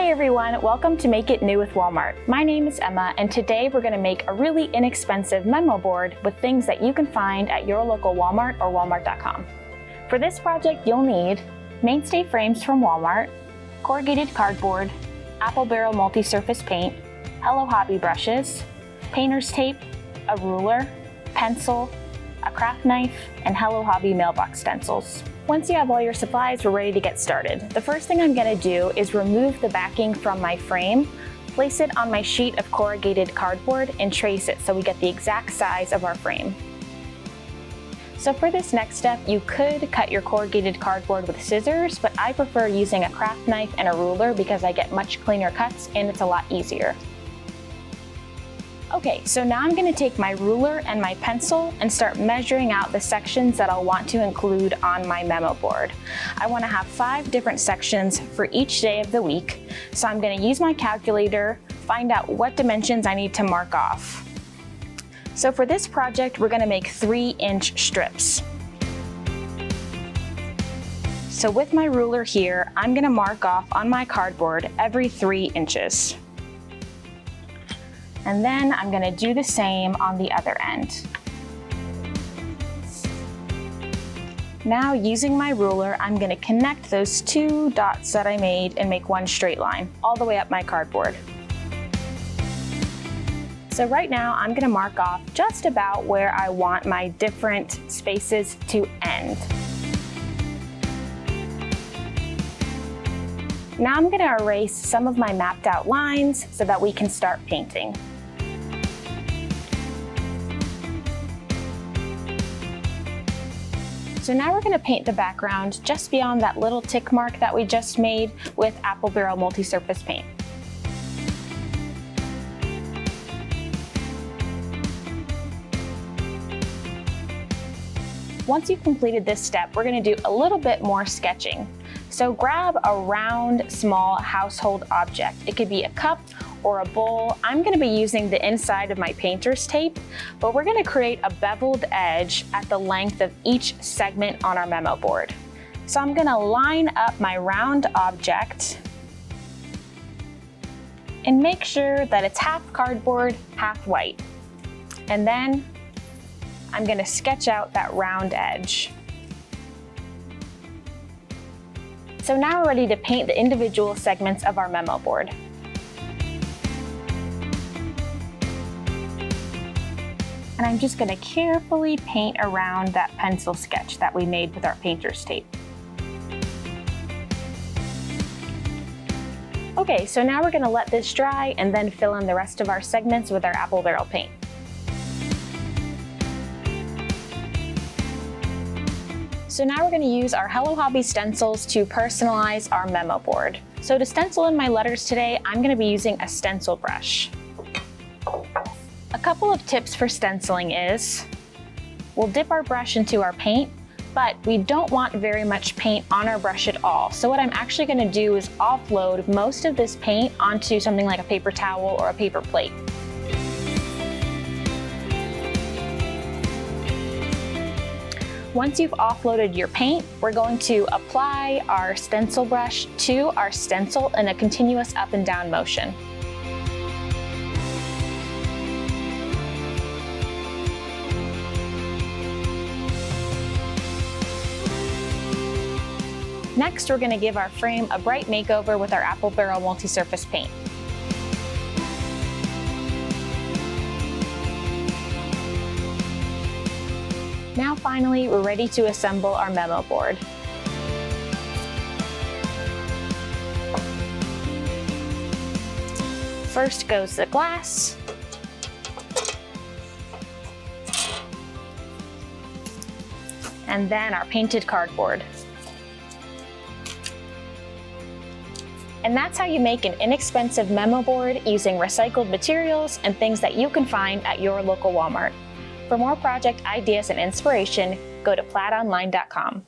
Hi everyone, welcome to Make It New with Walmart. My name is Emma and today we're going to make a really inexpensive memo board with things that you can find at your local Walmart or walmart.com. For this project you'll need mainstay frames from Walmart, corrugated cardboard, Apple Barrel multi-surface paint, Hello Hobby brushes, painter's tape, a ruler, pencil, a craft knife, and Hello Hobby mailbox stencils. Once you have all your supplies, we're ready to get started. The first thing I'm going to do is remove the backing from my frame, place it on my sheet of corrugated cardboard, and trace it so we get the exact size of our frame. So for this next step, you could cut your corrugated cardboard with scissors, but I prefer using a craft knife and a ruler because I get much cleaner cuts and it's a lot easier. Okay, so now I'm going to take my ruler and my pencil and start measuring out the sections that I'll want to include on my memo board. I want to have 5 different sections for each day of the week, so I'm going to use my calculator, find out what dimensions I need to mark off. So for this project, we're going to make 3-inch strips. So with my ruler here, I'm going to mark off on my cardboard every 3 inches. And then I'm going to do the same on the other end. Now using my ruler, I'm going to connect those 2 dots that I made and make one straight line all the way up my cardboard. So right now I'm going to mark off just about where I want my different spaces to end. Now I'm going to erase some of my mapped out lines so that we can start painting. So now we're going to paint the background just beyond that little tick mark that we just made with Apple Barrel multi-surface paint. Once you've completed this step, we're going to do a little bit more sketching. So grab a round, small household object. It could be a cup or a bowl. I'm going to be using the inside of my painter's tape, but we're going to create a beveled edge at the length of each segment on our memo board. So I'm going to line up my round object and make sure that it's half cardboard, half white. And then I'm going to sketch out that round edge. So now we're ready to paint the individual segments of our memo board. And I'm just going to carefully paint around that pencil sketch that we made with our painter's tape. Okay, so now we're going to let this dry and then fill in the rest of our segments with our Apple Barrel paint. So now we're going to use our Hello Hobby stencils to personalize our memo board. So to stencil in my letters today, I'm going to be using a stencil brush. A couple of tips for stenciling is, we'll dip our brush into our paint, but we don't want very much paint on our brush at all. So what I'm actually going to do is offload most of this paint onto something like a paper towel or a paper plate. Once you've offloaded your paint, we're going to apply our stencil brush to our stencil in a continuous up and down motion. Next, we're going to give our frame a bright makeover with our Apple Barrel multi-surface paint. Now finally, we're ready to assemble our memo board. First goes the glass. And then our painted cardboard. And that's how you make an inexpensive memo board using recycled materials and things that you can find at your local Walmart. For more project ideas and inspiration, go to plaidonline.com.